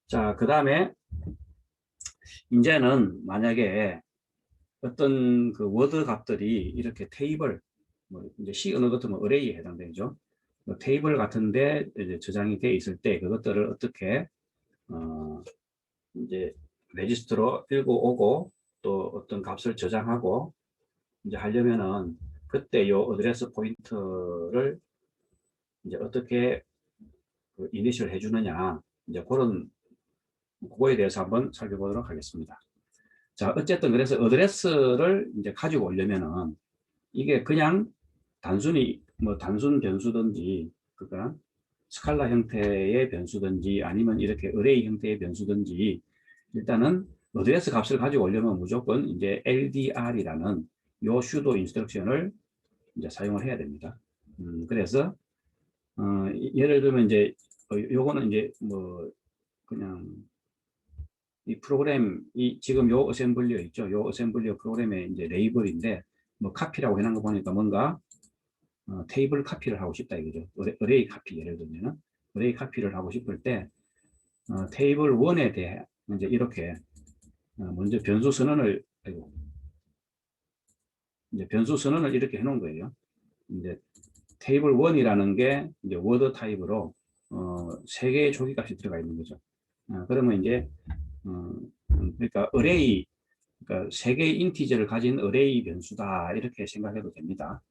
자, 그 다음에 이제는 만약에 어떤 그 워드 값들이 이렇게 테이블, 뭐 이제 C 언어 같으면 어레이에 해당되죠. 뭐 테이블 같은데 이제 저장이 돼 있을 때 그것들을 어떻게 이제 레지스트로 읽고 오고 또 어떤 값을 저장하고 이제 하려면은 그때 요 어드레스 포인트를 이제 어떻게 그 이니셜 해주느냐 이제 그런 그거에 대해서 한번 살펴보도록 하겠습니다. 자, 어쨌든 그래서 어드레스를 이제 가지고 오려면은 이게 그냥 단순히 뭐 단순 변수든지 그러니까 스칼라 형태의 변수든지 아니면 이렇게 어레이 형태의 변수든지 일단은 어드레스 값을 가지고 오려면 무조건 이제 LDR이라는 요 슈도 인스트럭션을 이제 사용을 해야 됩니다. 그래서 예를 들면 이제 요거는 이제 뭐 그냥 이 프로그램 이 지금 요 어셈블리어 있죠. 요 어셈블리어 프로그램의 이제 레이블인데 뭐 카피라고 해놓은 거 보니까 뭔가 테이블 카피를 하고 싶다 이거죠. 어레이 카피 예를 들면 어레이 카피를 하고 싶을 때 테이블 1에 대해 이제 이렇게 먼저 변수 선언을 아이고, 이제 변수 선언을 이렇게 해놓은 거예요. 이제 테이블 1이라는 게 이제 워드 타입으로 3개의 조기값이 들어가 있는 거죠. 그러면 이제 그러니까 어레이 그러니까 3개의 인티저를 가진 어레이 변수다 이렇게 생각해도 됩니다.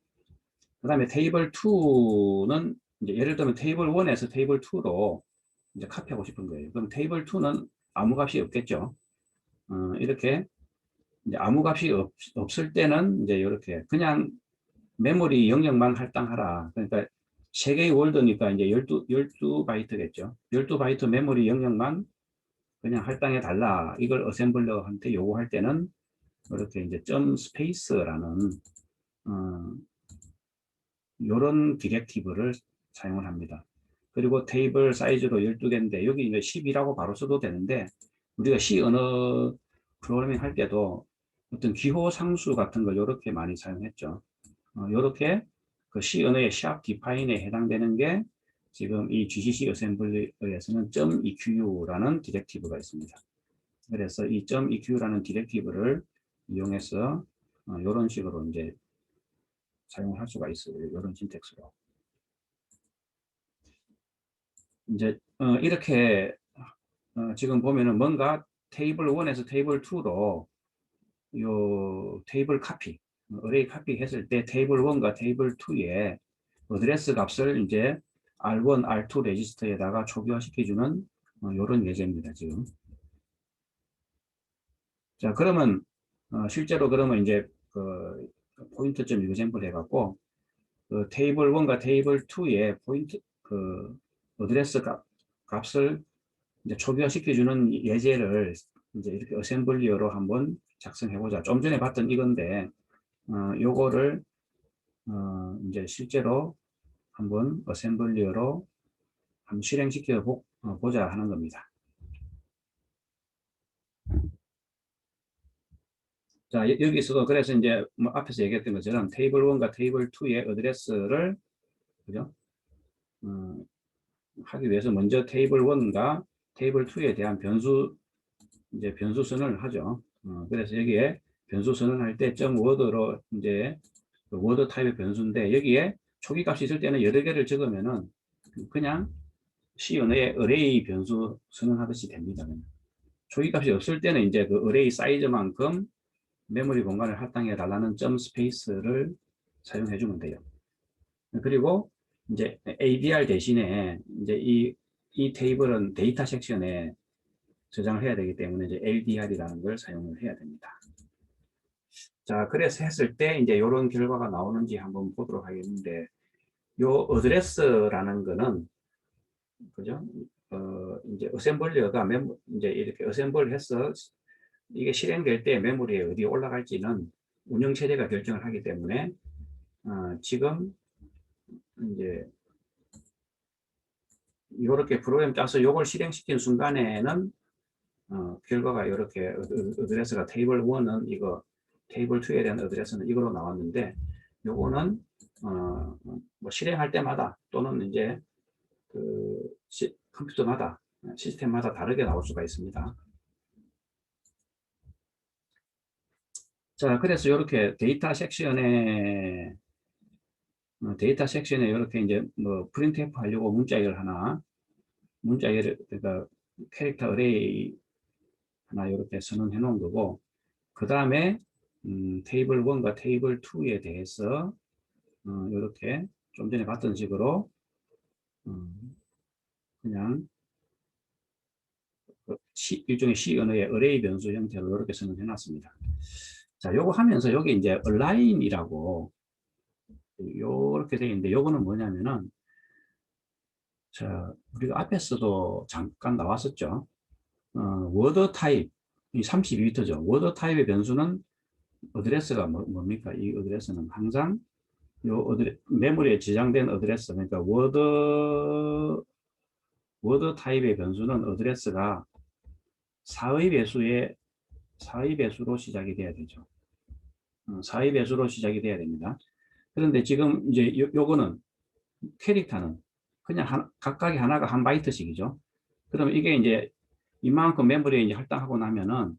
그 다음에 테이블 2는 이제 예를 들면 테이블 1에서 테이블 2로 이제 카피하고 싶은 거예요. 그럼 테이블 2는 아무 값이 없겠죠. 이렇게 이제 아무 값이 없을 때는 이제 이렇게 그냥 메모리 영역만 할당하라. 그러니까 3개의 월드니까 이제 12바이트겠죠. 12바이트 메모리 영역만 그냥 할당해 달라. 이걸 어셈블러한테 요구할 때는 이렇게 이제 점 스페이스라는 이런 디렉티브를 사용을 합니다. 그리고 테이블 사이즈도 12개인데 여기 이제 10이라고 바로 써도 되는데 우리가 C 언어 프로그래밍 할 때도 어떤 기호 상수 같은 걸 이렇게 많이 사용했죠. 이렇게 그 C 언어의 sharp define에 해당되는 게 지금 이 GCC 어셈블리에서는 .eq라는 디렉티브가 있습니다. 그래서 이 .eq라는 디렉티브를 이용해서 이런 식으로 이제 사용을 할 수가 있어요. 이런 신텍스로. 이제 이렇게 지금 보면은 뭔가 테이블 1에서 테이블 2로 요 테이블 카피, 어레이 카피 했을 때 테이블 1과 테이블 2에 어드레스 값을 이제 R1, R2 레지스터에다가 초기화시켜주는 이런 예제입니다, 지금. 자, 그러면 실제로 그러면 이제 그 포인트점 유샘플 해갖고 그 테이블 1과 테이블 2의 포인트 그 어드레스 값을 이제 초기화시켜주는 예제를 이제 이렇게 어셈블리어로 한번 작성해보자. 좀 전에 봤던 이건데, 요거를, 이제 실제로 한번 어셈블리어로 한번 실행시켜 보자 하는 겁니다. 자, 여기서도 그래서 이제 뭐 앞에서 얘기했던 것처럼 테이블 1과 테이블 2의 어드레스를, 그죠? 하기 위해서 먼저 테이블 1과 테이블 2에 대한 이제 변수 선언을 하죠. 그래서 여기에 변수 선언할 때 점 워드로 이제 그 워드 타입의 변수인데 여기에 초기 값이 있을 때는 여러 개를 적으면은 그냥 C 언어의 어레이 변수 선언하듯이 됩니다. 초기 값이 없을 때는 이제 그 어레이 사이즈만큼 메모리 공간을 할당해 달라는 점 스페이스를 사용해 주면 돼요. 그리고 이제 ADR 대신에 이제 이 테이블은 데이터 섹션에 저장을 해야 되기 때문에 이제 LDR이라는 걸 사용을 해야 됩니다. 자, 그래서 했을 때 이제 이런 결과가 나오는지 한번 보도록 하겠는데, 요 어드레스라는 거는, 그죠? 이제 어셈블리어가 이제 이렇게 어셈블 해서 이게 실행될 때 메모리에 어디 올라갈지는 운영체제가 결정을 하기 때문에, 지금 이제 이렇게 프로그램 짜서 요걸 실행시킨 순간에는 결과가 이렇게 어드레스가 테이블 1은 이거 테이블 2에 대한 어드레스는 이거로 나왔는데 요거는 뭐 실행할 때마다 또는 이제 그 컴퓨터마다 시스템마다 다르게 나올 수가 있습니다. 자, 그래서 이렇게 데이터 섹션에 이렇게 이제 뭐 프린트F 하려고 문자열 하나, 문자열, 그러니까 캐릭터 어레이 하나 이렇게 선언해 놓은 거고, 그 다음에 테이블 1과 테이블 2에 대해서 이렇게 좀 전에 봤던 식으로 그냥 일종의 C 언어의 어레이 변수 형태로 이렇게 선언해 놨습니다. 자, 요거 하면서 여기 이제 align이라고 요렇게 되어 있는데, 요거는 뭐냐면은, 자, 우리가 앞에서도 잠깐 나왔었죠. 워드 타입, 이 32비트죠. 워드 타입의 변수는 어드레스가 뭡니까? 이 어드레스는 항상 메모리에 저장된 어드레스, 그러니까 워드 타입의 변수는 어드레스가 4의 배수로 시작이 돼야 되죠. 4의 배수로 시작이 돼야 됩니다. 그런데 지금 이제 요거는 캐릭터는 그냥 각각의 하나가 한 바이트씩이죠. 그러면 이게 이제 이만큼 메모리에 이제 할당하고 나면은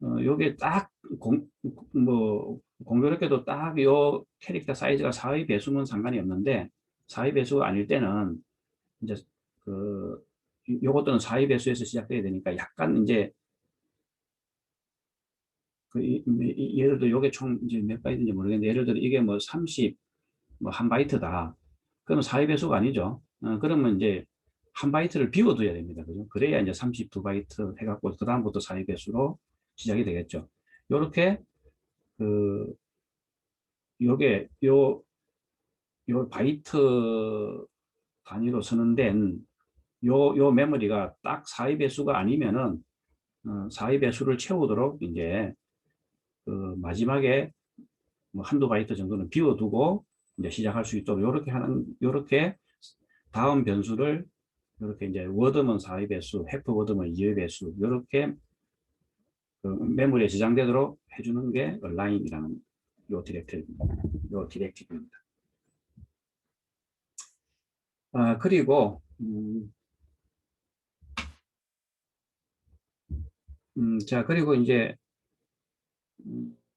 요게 딱 공교롭게도 딱 요 캐릭터 사이즈가 4의 배수면 상관이 없는데 4의 배수가 아닐 때는 이제 요것들은 4의 배수에서 시작돼야 되니까 약간 이제 예를 들어 요게 총 이제 몇 바이트인지 모르겠는데, 예를 들어 이게 뭐 30 뭐 한 바이트다. 그러면 4의 배수가 아니죠. 그러면 이제 한 바이트를 비워둬야 됩니다. 그죠? 그래야 이제 32바이트 해갖고 그 다음부터 4의 배수로 시작이 되겠죠. 요렇게 요게 요 바이트 단위로 선언된 요 메모리가 딱 4의 배수가 아니면은 4의 배수를 채우도록 이제 마지막에 뭐 한두 바이트 정도는 비워두고 이제 시작할 수 있도록 요렇게 다음 변수를 이렇게 이제 워드면 4의 배수, 해프 워드면 2의 배수, 이렇게 메모리에 저장되도록 해주는 게 align이라는 요 디렉티브입니다. 그리고 자, 그리고 이제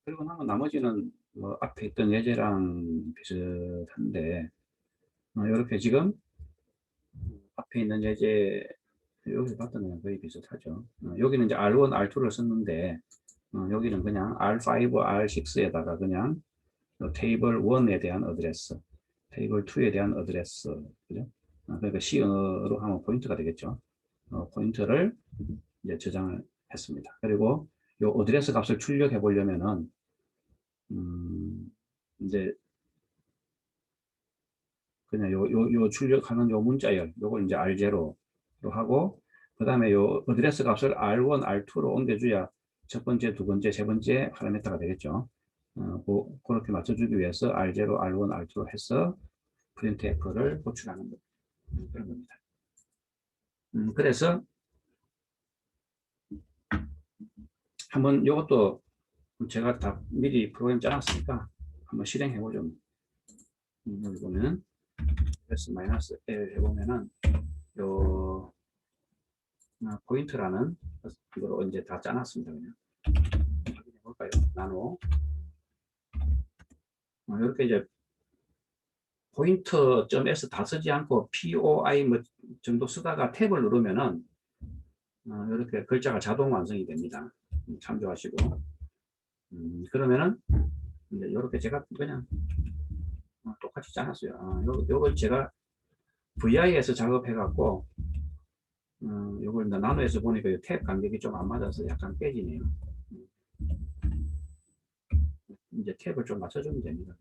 그리고 나머지는 뭐 앞에 있던 예제랑 비슷한데, 이렇게 지금 앞에 있는 예제 여기서 봤던 거랑 거의 비슷하죠. 여기는 이제 R1, R2를 썼는데, 여기는 그냥 R5, R6에다가 그냥 테이블 1에 대한 어드레스, 테이블 2에 대한 어드레스, 그죠? 그러니까 C언어로 하면 포인트가 되겠죠. 포인트를 이제 저장을 했습니다. 그리고 이 어드레스 값을 출력해 보려면은, 이제 그냥 요 출력하는 요 문자열, 요걸 이제 R0로 하고, 그 다음에 요 어드레스 값을 R1, R2로 옮겨줘야 첫 번째, 두 번째, 세 번째 파라미터가 되겠죠. 그렇게 맞춰주기 위해서 R0, R1, R2로 해서 printf를 호출하는 그런 겁니다. 그래서 한번 이것도 제가 다 미리 프로그램 짜놨으니까 한번 실행해보죠. 여기 보면 -L 해보면은 요 포인트라는 이걸 이제 다 짜놨습니다. 그냥 확인해 볼까요? 나노 이렇게 이제 pointer.s 다 쓰지 않고 POI 뭐 정도 쓰다가 탭을 누르면은 이렇게 글자가 자동 완성이 됩니다. 참조하시고 그러면은 이제 이렇게 제가 그냥 똑같이 짜놨어요. 요걸 제가 VI에서 작업해갖고 요걸 나노에서 보니까 탭 간격이 좀 안 맞아서 약간 깨지네요. 이제 탭을 좀 맞춰주면 됩니다.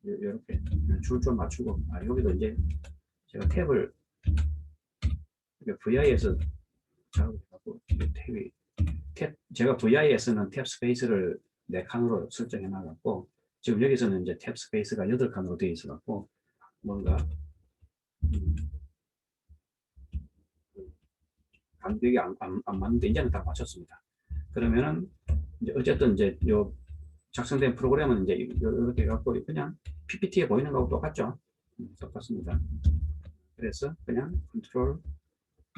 이렇게 줄 좀 맞추고 여기도 이제 제가 탭을 VI에서 작업해갖고 제가 VI에서는 탭 스페이스를 4칸으로 설정해 놔갖고 지금 여기서는 이제 탭 스페이스가 8칸으로 되어 있어갖고 뭔가 간격이 안 맞는데 이제는 다 맞췄습니다. 그러면은 이제 어쨌든 이제 요 작성된 프로그램은 이제 이렇게 해갖고 그냥 PPT에 보이는 거하고 똑같죠. 똑같습니다. 그래서 그냥 컨트롤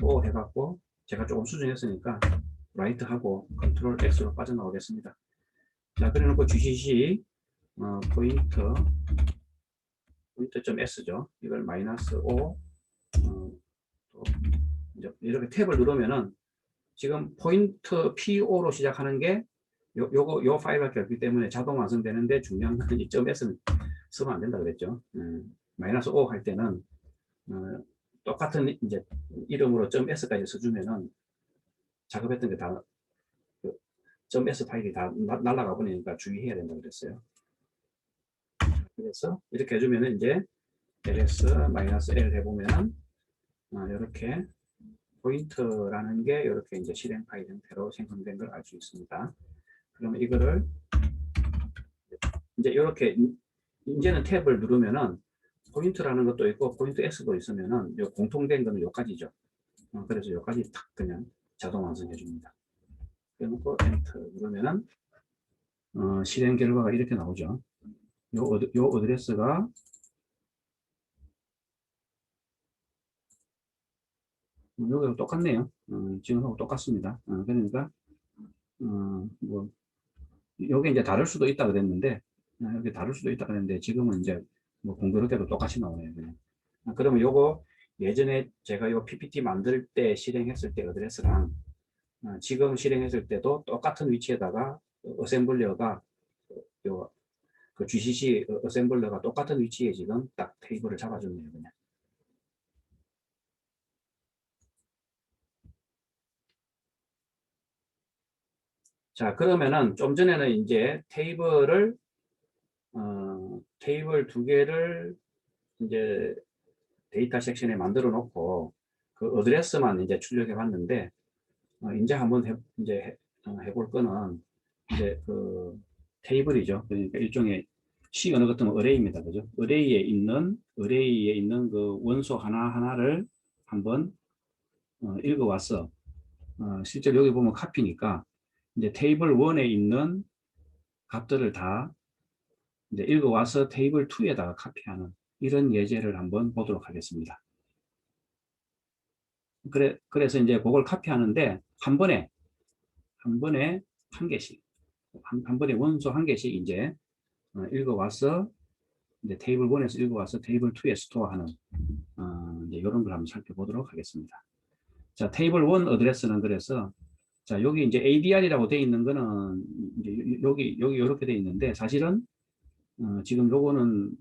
O 해갖고 제가 조금 수정했으니까 라이트 하고 컨트롤 X로 빠져나오겠습니다. 자, 그래놓고 GCC 포인트.s죠. 이걸 마이너스 5 이제 이렇게 탭을 누르면은 지금 포인트 PO로 시작하는 게 요 파일밖에 없기 때문에 자동 완성되는데 중요한 건 이 .s는 쓰면 안 된다 그랬죠. 마이너스 5 할 때는 똑같은 이제 이름으로 .s까지 써주면은 작업했던 게 다 .s 파일이 다 날아가 버리니까 주의해야 된다고 그랬어요. 그래서 이렇게 해주면은 이제 ls-l 해보면은 이렇게 포인트라는 게 이렇게 이제 실행 파일 형태로 생성된 걸 알 수 있습니다. 그러면 이거를 이제 이렇게 이제는 탭을 누르면은 포인트라는 것도 있고 포인트 S도 있으면은 요 공통된 거는 요까지죠. 그래서 요까지 탁 그냥 자동 완성해 줍니다. 그래놓고 엔터 누르면은 실행 결과가 이렇게 나오죠. 요 어드레스가 여기하고 똑같네요. 지금하고 똑같습니다. 그러니까 뭐 요게 이제 다를 수도 있다 그랬는데 여기 다를 수도 있다 그랬는데 지금은 이제 뭐 공교롭게도 똑같이 나오네요. 그냥. 그러면 요거 예전에 제가 요 PPT 만들 때 실행했을 때 어드레스랑 지금 실행했을 때도 똑같은 위치에다가 어셈블러가 그 GCC 어셈블러가 똑같은 위치에 지금 딱 테이블을 잡아줬네요. 그냥. 자, 그러면은 좀 전에는 이제 테이블 두 개를 이제 데이터 섹션에 만들어 놓고 그 어드레스만 이제 출력해 봤는데 이제 한번 해볼 거는 이제 그 테이블이죠. 그러니까 일종의 C 언어 같은 어레이입니다. 그죠? 어레이에 있는 그 원소 하나하나를 한번 읽어와서 실제로 여기 보면 카피니까 이제 테이블 1에 있는 값들을 다 이제 읽어와서 테이블 2에다가 카피하는 이런 예제를 한번 보도록 하겠습니다. 그래서 이제 그걸 카피하는데 한 번에 한 개씩 한 번에 원소 한 개씩 이제 읽어와서 이제 테이블 1에서 읽어와서 테이블 2에 스토어하는 이제 이런 걸 한번 살펴보도록 하겠습니다. 자, 테이블 1 어드레스는 그래서 자, 여기 이제 ADR이라고 되어 있는 거는 이제 여기 이렇게 되어 있는데 사실은 지금 요거는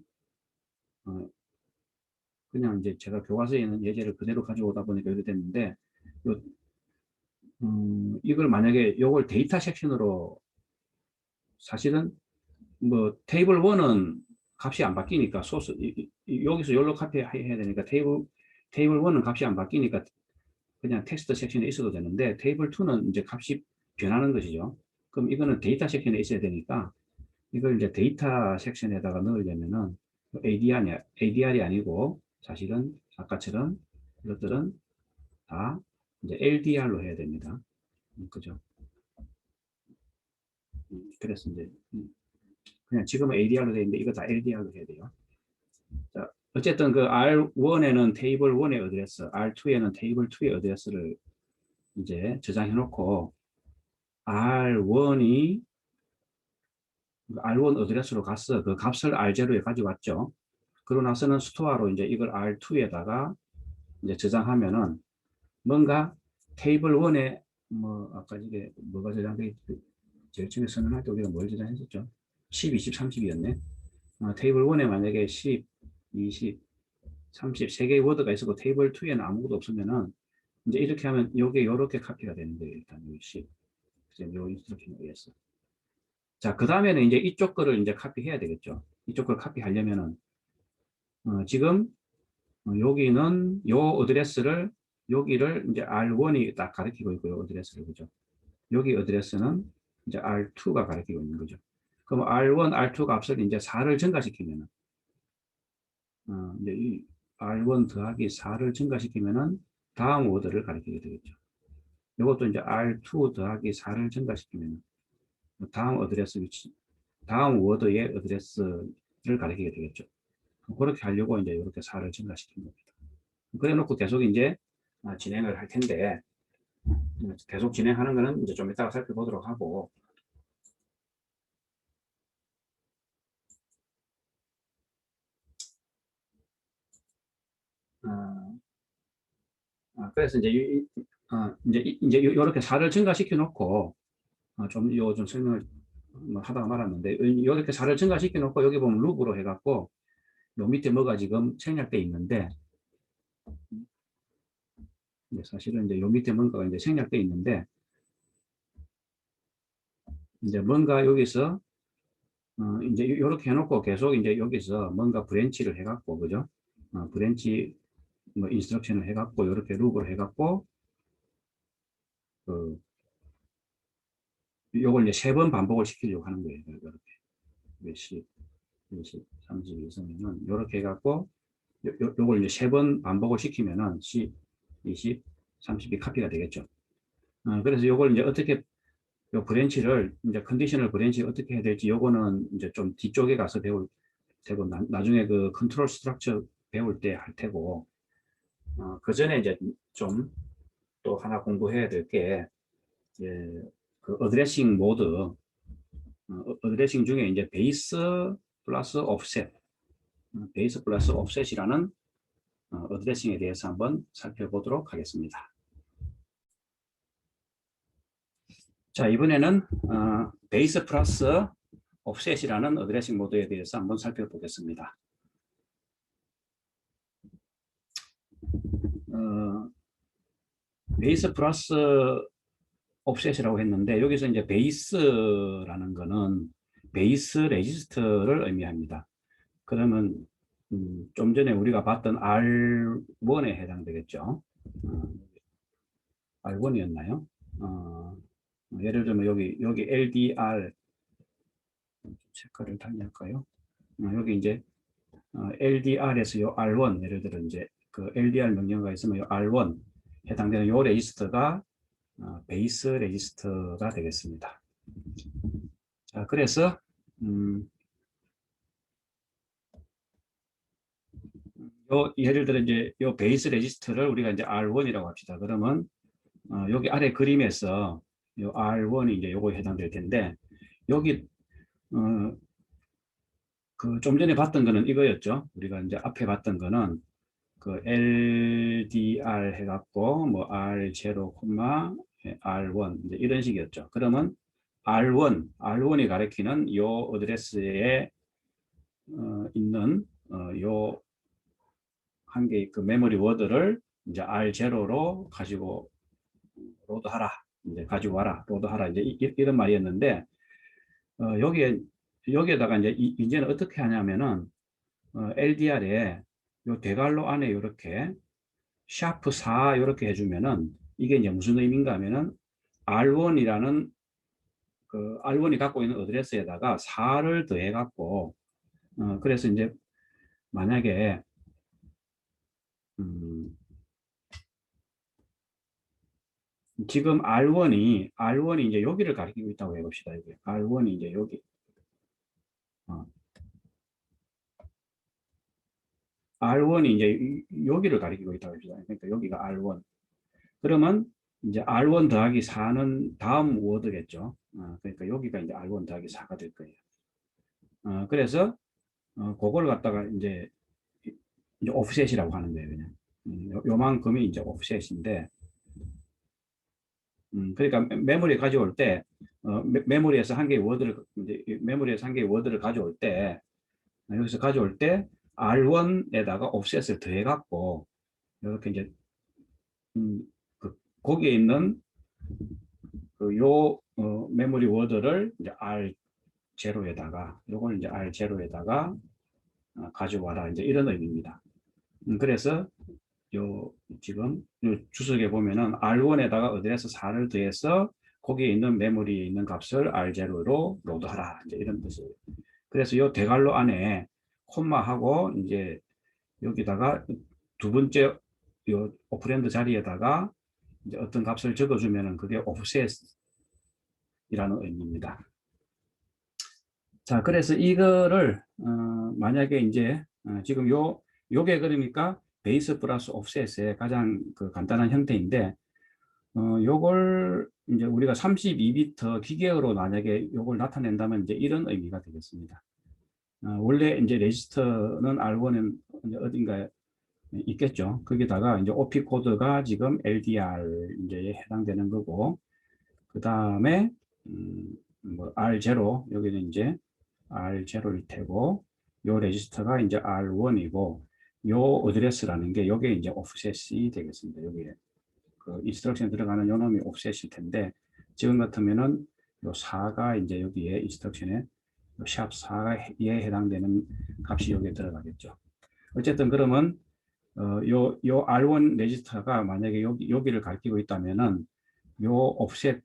그냥 이제 제가 교과서에 있는 예제를 그대로 가져오다 보니까 이렇게 됐는데 요, 이걸 만약에 요걸 데이터 섹션으로 사실은 뭐 테이블 1은 값이 안 바뀌니까 소스 여기서 여기로 카피해야 되니까 테이블 1은 값이 안 바뀌니까 그냥 텍스트 섹션에 있어도 되는데 테이블 2는 이제 값이 변하는 것이죠. 그럼 이거는 데이터 섹션에 있어야 되니까 이걸 이제 데이터 섹션에다가 넣으려면은 ADR이 아니고 사실은 아까처럼 이것들은 다 이제 LDR로 해야 됩니다. 그죠? 그래서 이제 그냥 지금은 ADR로 되어 있는데 이거 다 LDR로 해야 돼요. 자, 어쨌든 그 R1에는 테이블 1의 어드레스, R2에는 테이블 2의 어드레스를 이제 저장해 놓고 R1이 R1 어드레스로 갔어. 그 값을 R0에 가져왔죠. 그러고 나서는 스토어로 이제 이걸 R2에다가 이제 저장하면은 뭔가 테이블 1에 뭐 아까 이게 뭐가 저장돼 있지? 제일 처음에 선언할 때 우리가 뭘 저장했었죠? 10, 20, 30이었네. 테이블 1에 만약에 10, 20, 30, 3개의 워드가 있었고 테이블 2에는 아무것도 없으면은 이제 이렇게 하면 요게 요렇게 카피가 되는 거예요. 일단 요 10. 요 인스트럭션에 의해서. 자, 그 다음에는 이제 이쪽 거를 이제 카피해야 되겠죠. 이쪽 걸 카피하려면은 지금 여기는 요 어드레스를 여기를 이제 R1이 딱 가리키고 있고요. 어드레스를 그죠. 여기 어드레스는 이제 R2가 가리키고 있는 거죠. 그럼 R1, R2 값을 이제 4를 증가시키면은 이제 이 R1 더하기 4를 증가시키면은 다음 워드를 가리키게 되겠죠. 이것도 이제 R2 더하기 4를 증가시키면 다음 어드레스 위치, 다음 워드의 어드레스를 가리키게 되겠죠. 그렇게 하려고 이제 이렇게 4를 증가시킨 겁니다. 그래 놓고 계속 이제 진행을 할 텐데, 계속 진행하는 거는 이제 좀 이따가 살펴보도록 하고, 그래서 이제 이제 이렇게 4를 증가시켜 놓고, 좀 설명을 뭐 하다가 말았는데, 이렇게 4를 증가시켜 놓고 여기 보면 룹으로 해갖고 요 밑에 뭐가 지금 생략돼 있는데, 사실은 이제 요 밑에 뭔가가 이제 생략돼 있는데, 이제 뭔가 여기서 이제 이렇게 해놓고 계속 이제 여기서 뭔가 브랜치를 해갖고, 그죠? 브랜치 뭐 인스트럭션을 해갖고 이렇게 룹을 해갖고 그 요걸 이제 3번 반복을 시키려고 하는 거예요. 이렇게 몇십, 20, 30 이상이면 이렇게 해갖고 요걸 이제 3번 반복을 시키면은 10, 20, 30이 카피가 되겠죠. 그래서 요걸 이제 어떻게 요 브랜치를 이제 컨디셔널 브랜치 어떻게 해야 될지 요거는 이제 좀 뒤쪽에 가서 배울 테고 나중에 그 컨트롤 스트럭처 배울 때 할 테고, 그 전에 이제 좀 또 하나 공부해야 될 게, 그 어드레싱 모드, 어드레싱 중에 이제 베이스 플러스 옵셋, 베이스 플러스 옵셋이라는 어드레싱에 대해서 한번 살펴보도록 하겠습니다. 자, 이번에는 베이스 플러스 옵셋이라는 어드레싱 모드에 대해서 한번 살펴보겠습니다. 베이스 플러스 옵셋이라고 했는데, 여기서 이제 베이스라는 거는 베이스 레지스터를 의미합니다. 그러면 좀 전에 우리가 봤던 R1에 해당되겠죠. R1이었나요? 예를 들면 여기 LDR 체크를 다시 할까요? 여기 이제 LDR에서 요 R1, 예를 들어 이제 그 LDR 명령어가 있으면 요 R1 해당되는 요 레지스터가 베이스 레지스터가 되겠습니다. 자, 그래서 예를 들어 이제 요 베이스 레지스터를 우리가 이제 R1이라고 합시다. 그러면 여기 아래 그림에서 요 R1이 이제 요거에 해당될 텐데, 여기 그 좀 전에 봤던 거는 이거였죠. 우리가 이제 앞에 봤던 거는 그 LDR 해갖고 뭐 R0, R1 이제 이런 식이었죠. 그러면 R1이 가리키는 요 어드레스에 있는 요 한 개의 그 메모리 워드를 이제 R0로 가지고 로드하라, 이제 가지고 와라, 로드하라, 이제 이런 말이었는데, 여기에다가 이제는 어떻게 하냐면은 LDR에 요 대괄호 안에 이렇게 샤프 4 이렇게 해주면은 이게 이제 무슨 의미인가 하면은 R1이라는 그 R1이 갖고 있는 어드레스에다가 4를 더해 갖고 그래서 이제 만약에 지금 R1이 이제 여기를 가리키고 있다고 해봅시다. 이게 R1이 이제 여기. R1이 이제 여기를 가리키고 있다고 합시다. 그러니까 여기가 R1. 그러면 이제 R1 더하기 4는 다음 워드겠죠. 그러니까 여기가 이제 R1 더하기 4가 될 거예요. 그래서 그걸 갖다가 이제 오프셋이라고 하는 거예요. 그냥 요만큼이 이제 오프셋인데, 그러니까 메모리에 가져올 때 메모리에서 한 개의 워드를 가져올 때 여기서 가져올 때 R1에다가 옵셋을 더해 갖고 이렇게 이제 거기에 있는 메모리 워드를 이제 R0에다가 요걸 이제 R0에다가 가져와라, 이제 이런 의미입니다. 그래서 지금 요 주석에 보면은 R1에다가 어드레스 4를 더해서 거기에 있는 메모리에 있는 값을 R0로 로드하라, 이제 이런 뜻이에요. 그래서 요 대괄호 안에 콤마하고 이제 여기다가 두 번째 요 오퍼랜드 자리에다가 이제 어떤 값을 적어주면은 그게 오프셋이라는 의미입니다. 자, 그래서 이거를 만약에 이제 지금 요게 그러니까 베이스 플러스 옵셋의 가장 그 간단한 형태인데, 요걸 이제 우리가 32비트 기계어로 만약에 요걸 나타낸다면 이제 이런 의미가 되겠습니다. 원래 이제 레지스터는 R1은 어딘가에 있겠죠. 거기다가 이제 OP 코드가 지금 LDR 이제 해당되는 거고, 그 다음에 뭐 R0 여기는 이제 R0일 테고, 요 레지스터가 이제 R1이고, 요 어드레스라는 게 요게 이제 오프셋이 되겠습니다. 여기에 그 인스트럭션 들어가는 요 놈이 오프셋일 텐데, 지금 같으면은 요 4가 이제 여기에 인스트럭션에 샵 4에 해당되는 값이 여기에 들어가겠죠. 어쨌든 그러면 요 R1 레지스터가 만약에 여기를 가리키고 있다면은 요 옵셋,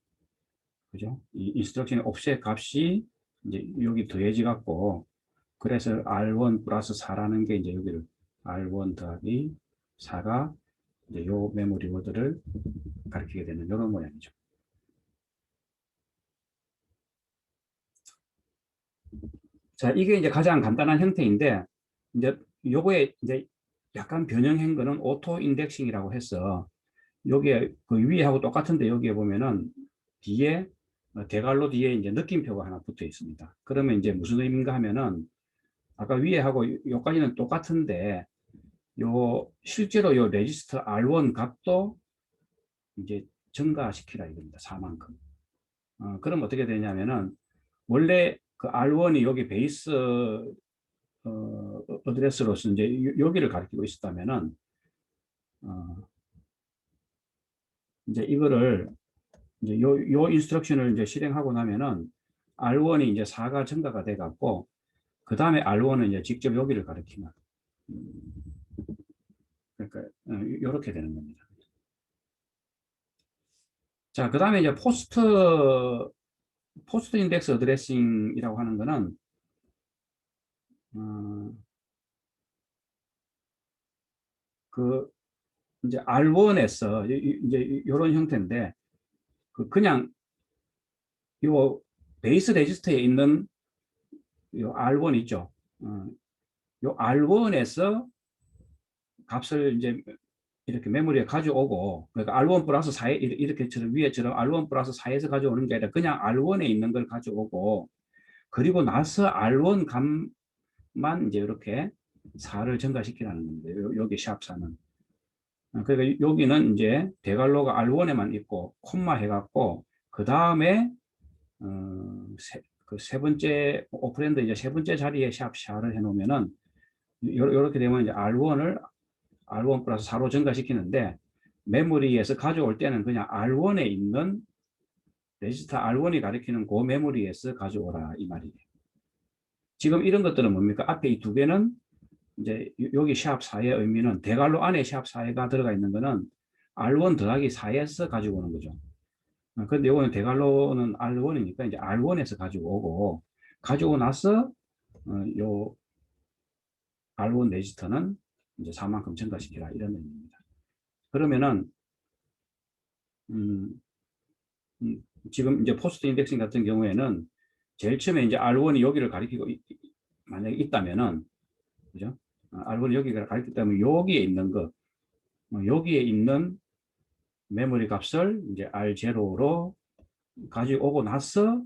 그죠? 이 인스트럭션의 옵셋 값이 이제 여기 더해지 갖고, 그래서 R1 플러스 4라는 게 이제 여기를 R1 더하기 4가 이제 요 메모리 워드를 가리키게 되는 이런 모양이죠. 자, 이게 이제 가장 간단한 형태인데, 이제 요거에 이제 약간 변형한 거는 오토 인덱싱이라고 해서, 여기에 그 위에하고 똑같은데 여기에 보면은 뒤에 대괄호 뒤에 이제 느낌표가 하나 붙어 있습니다. 그러면 이제 무슨 의미인가 하면은, 아까 위에하고 요까지는 똑같은데 요 실제로 요 레지스터 R1 값도 이제 증가시키라 이겁니다. 4만큼. 그럼 어떻게 되냐면은, 원래 그 R1이 여기 베이스 어드레스로서 이제 여기를 가리키고 있었다면은, 어, 이제 이거를 이제 요 인스트럭션을 이제 실행하고 나면은 R1이 이제 4가 증가가 돼 갖고, 그 다음에 R1은 이제 직접 여기를 가리키는, 그러니까 이렇게 되는 겁니다. 자, 그 다음에 이제 포스트 인덱스 어드레싱이라고 하는 거는, 그 이제 R1에서 이제 이런 형태인데, 그냥 요 베이스 레지스터에 있는 요 R1 있죠. 요 R1에서 값을 이제 이렇게 메모리에 가져오고, 그러니까 R1 플러스 4에 이렇게처럼 위에처럼 R1 플러스 4에서 가져오는 게 아니라 그냥 R1에 있는 걸 가져오고, 그리고 나서 R1 값만 이제 이렇게 4를 증가시키라는 겁니다. 여기 샵 4는. 그러니까 여기는 이제 대괄호가 R1에만 있고 콤마 해갖고, 그 다음에 세 번째 오퍼랜드 이제 세 번째 자리에 샵 4를 해놓으면은, 이렇게 되면 이제 R1 플러스 4로 증가시키는데, 메모리에서 가져올 때는 그냥 R1에 있는 레지스터 R1이 가리키는 그 메모리에서 가져오라 이 말이에요. 지금 이런 것들은 뭡니까? 앞에 이 두 개는 이제 여기 샵 4의 의미는, 대괄호 안에 샵 4가 들어가 있는 거는 R1 더하기 4에서 가지고 오는 거죠. 근데 이거는 대괄호는 R1이니까 이제 R1에서 가지고 오고, 가지고 나서 요 R1 레지스터는 이제 4만큼 증가시키라 이런 의미입니다. 그러면은 음, 지금 이제 포스트 인덱싱 같은 경우에는 제일 처음에 이제 R1이 여기를 가리키고 만약에 있다면은, 그죠? R1이 여기를 가리켰다면 여기에 있는 거, 여기에 있는 메모리 값을 이제 R0로 가지고 오고 나서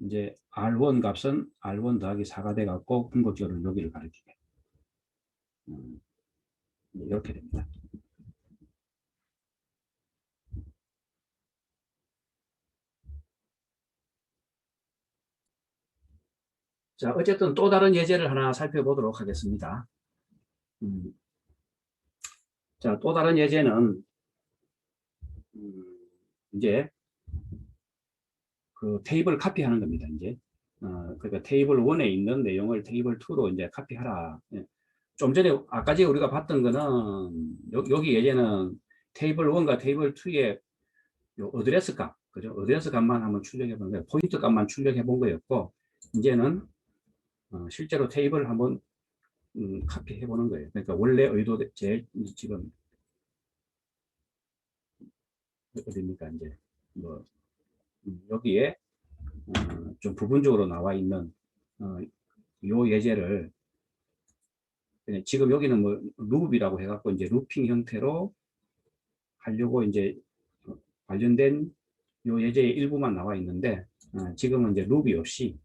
이제 R1 값은 R1 더하기 4가 돼 갖고 궁극적으로 여기를 가리키게. 이렇게 됩니다. 자, 어쨌든 또 다른 예제를 하나 살펴보도록 하겠습니다. 자, 또 다른 예제는 이제 그 테이블 카피하는 겁니다. 이제 그러니까 테이블 1에 있는 내용을 테이블 2로 이제 카피하라. 예. 좀 전에 아까 전에 우리가 봤던 거는 여기 예제는 테이블 1과 테이블 2의 요 어드레스 값, 그죠? 어드레스 값만 한번 출력해 본 거예요. 포인트 값만 출력해 본 거였고, 이제는 실제로 테이블을 한번 카피해 보는 거예요. 그러니까 원래 의도 제일 지금 어디입니까? 이제 뭐 여기에 좀 부분적으로 나와 있는 요 예제를 그냥 지금 여기는 뭐 룹이라고 해갖고 이제 루핑 형태로 하려고 이제 관련된 요 예제의 일부만 나와 있는데 지금은 이제 룹이 없이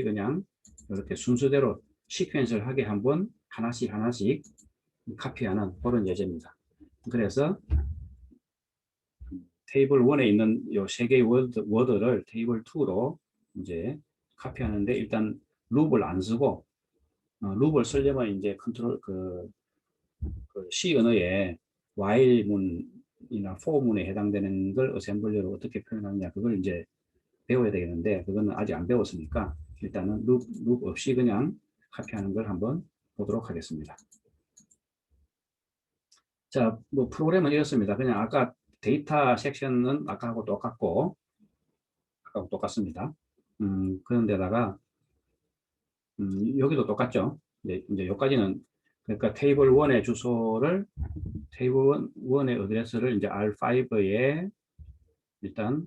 그냥 이렇게 순서대로 시퀀스를 하게 한번 하나씩 카피하는 그런 예제입니다. 그래서 테이블 1에 있는 요 세 개의 워드를 테이블 2로 이제 카피하는데 일단 룹을 안 쓰고 룹을 쓰려면 이제 컨트롤 그 C 언어의 while 문이나 for 문에 해당되는 걸 어셈블리로 어떻게 표현하느냐 그걸 이제 배워야 되겠는데 그거는 아직 안 배웠으니까 일단은 룹 없이 그냥 카피하는 걸 한번 보도록 하겠습니다. 자, 뭐 프로그램은 이렇습니다. 그냥 아까 데이터 섹션은 아까하고 똑같습니다. 그런데다가 여기도 똑같죠. 이제 여기까지는 그러니까 테이블 1의 주소를 테이블 1의 어드레스를 이제 R5에 일단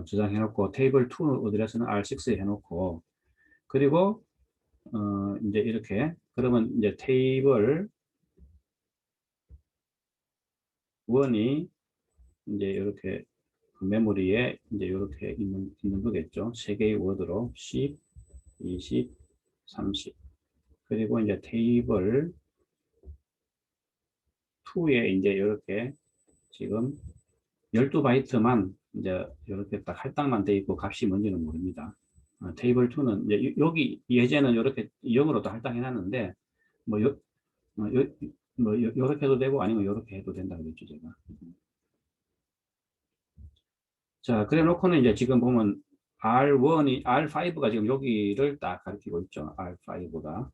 저장해 놓고 테이블 2 어드레스는 R6에 해 놓고 그리고 이제 이렇게 그러면 이제 테이블 1이 이제 이렇게 메모리에 이제 이렇게 있는 거겠죠. 세 개의 워드로 10, 20, 30 그리고 이제 테이블 2에 이제 이렇게 지금 12바이트만 이제 이렇게 딱 할당만 돼 있고 값이 뭔지는 모릅니다. 테이블 2는 이제 여기 예제는 이렇게 0으로도 할당해 놨는데 뭐 이렇게 해도 되고 아니면 이렇게 해도 된다 그랬죠 제가. 자 그래 놓고는 이제 지금 보면 R5가 지금 여기를 딱 가리키고 있죠. R5가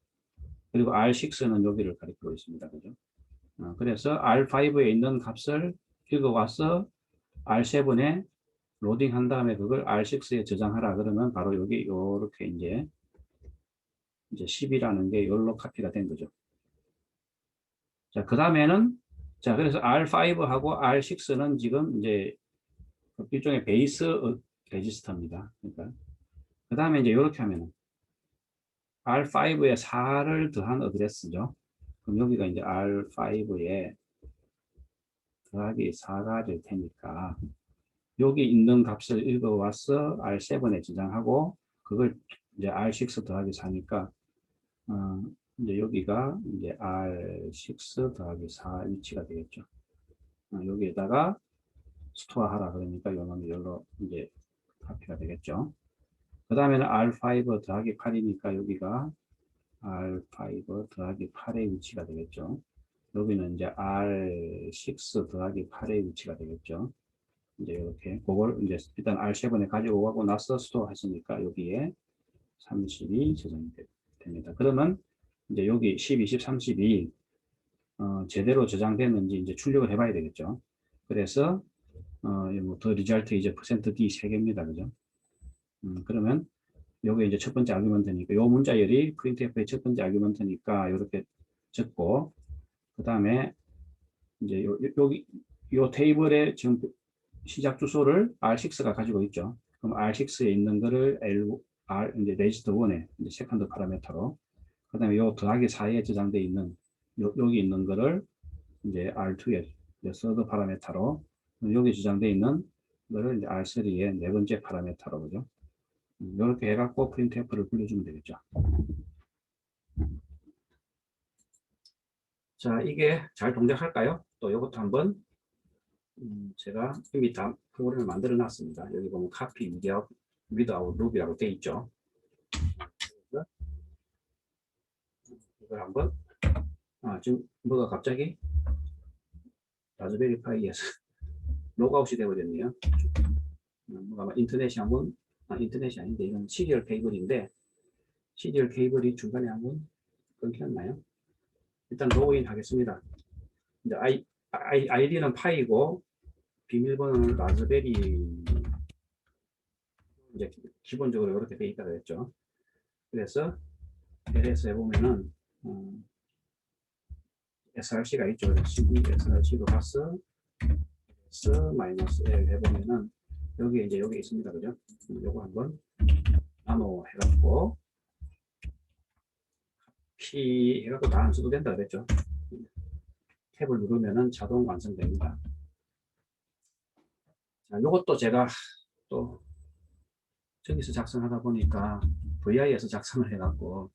그리고 R6는 여기를 가리키고 있습니다. 그죠? 그래서 R5에 있는 값을 읽어와서 R7에 로딩한 다음에 그걸 R6에 저장하라 그러면 바로 여기 이렇게 이제 10이라는 게 여기로 카피가 된 거죠. 자, 그 다음에는 자, 그래서 R5하고 R6는 지금 이제 일종의 베이스 레지스터입니다. 그러니까 그 다음에 이제 이렇게 하면은 R5에 4를 더한 어드레스죠. 그럼 여기가 이제 R5에 더하기 4가 될 테니까 여기 있는 값을 읽어와서 R7에 저장하고 그걸 이제 R6 더하기 4니까 이제 여기가 이제 R6 더하기 4 위치가 되겠죠. 여기에다가 스토어하라 그러니까 요놈이 여기로 이제 카피가 되겠죠. 그 다음에는 R5 더하기 8이니까 여기가 R5 더하기 8의 위치가 되겠죠. 여기는 이제 R6 더하기 8의 위치가 되겠죠. 이제 이렇게 그걸 이제 일단 R7에 가지고 가고 나서 스토어 했으니까 여기에 30이 저장이 됩니다. 그러면 이제 여기 10, 20, 30이 제대로 저장됐는지 이제 출력을 해봐야 되겠죠. 그래서 더 리절트 이제 %d 3개입니다. 그죠? 그러면 요게 이제 첫 번째 아규먼트니까 요 문자열이 printf의 첫 번째 아규먼트니까 이렇게 적고 그 다음에 이제 여기 요 테이블의 지금 시작 주소를 R6가 가지고 있죠. 그럼 R6에 있는 거를 이제 레지스터 1에 이제 세컨드 파라미터로 그 다음에 요 더하기 4에 저장되어 있는 여기 있는 거를 이제 R2에 서드 파라미터로 여기 저장되어 있는 거를 이제 R3의 네 번째 파라미터로 그죠? 이렇게 해갖고 printf를 불러주면 되겠죠. 자, 이게 잘 동작할까요? 또 이것도 한번 제가 이미 다 프로그램을 만들어 놨습니다. 여기 보면 copy without loop이라고 되어 있죠. 이걸 한번 지금 뭐가 갑자기 라즈베리 파이에서 로그아웃이 되어버렸네요. 뭐가 인터넷이 한번 인터넷이 아닌데 이건 시리얼 케이블인데 시리얼 케이블이 중간에 한번 끊겼나요? 일단 로그인 하겠습니다. 이제 아이디는 파이고 비밀번호는 라즈베리 이제 기본적으로 이렇게 돼 있다고 했죠. 그래서 LS에 보면은 SRC가 있죠. CD SRC로 가서 S-L 해보면은 여기 이제 여기 있습니다. 그죠? 요거 한번 나눠 해갖고 P 해갖고 다 안 써도 된다 그랬죠. 탭을 누르면은 자동 완성됩니다. 자, 이것도 제가 또 저기서 작성하다 보니까 VI에서 작성을 해갖고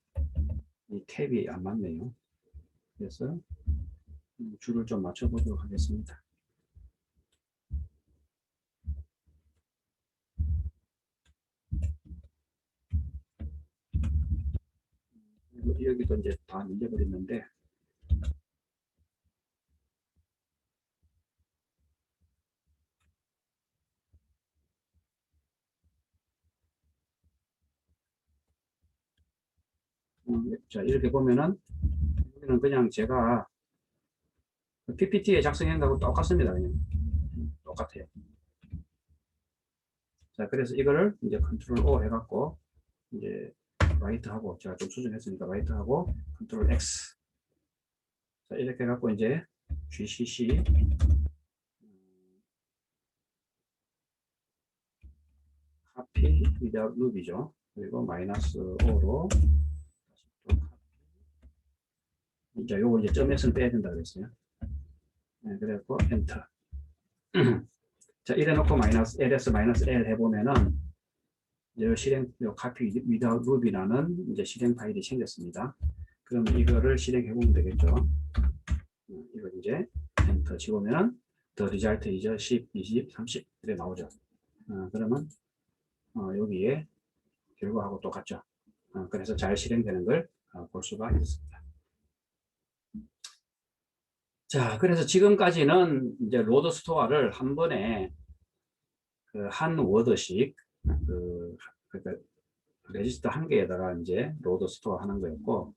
이 탭이 안 맞네요. 그래서 줄을 좀 맞춰보도록 하겠습니다. 여기도 이제 다 밀려버렸는데 자, 이렇게 보면은 여기는 그냥 제가 PPT에 작성한 거하고 똑같습니다. 그냥 똑같아요. 자, 그래서 이거를 이제 컨트롤 O 해갖고 이제 라이트 하고 제가 좀 수정했으니까 라이트 하고 컨트롤 X. 자, 이렇게 해갖고 이제 GCC copy without loop이죠. 그리고 마이너스 5로 이제 요거 이제 점 X는 빼야 된다 그랬어요. 네, 그래갖고 엔터. 자, 이래놓고 마이너스 ls 마이너스 l 해보면은 이제 실행 요 copy without loop이라는 이제 실행 파일이 생겼습니다. 그럼 이거를 실행해 보면 되겠죠. 이거 이제 엔터 치고면 the result is 10, 20, 30 이렇게 나오죠. 그러면 여기에 결과하고 똑같죠. 그래서 잘 실행되는 걸 볼 수가 있습니다. 자, 그래서 지금까지는 이제 로드 스토어를 한 번에 그 한 워드씩 그러니까 레지스터 한 개에다가 이제 로드 스토어 하는 거였고,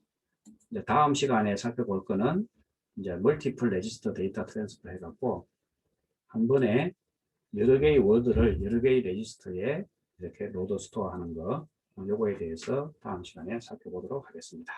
이제 다음 시간에 살펴볼 거는 이제 멀티플 레지스터 데이터 트랜스퍼 해갖고 한 번에 여러 개의 워드를 여러 개의 레지스터에 이렇게 로드 스토어 하는 거, 요거에 대해서 다음 시간에 살펴보도록 하겠습니다.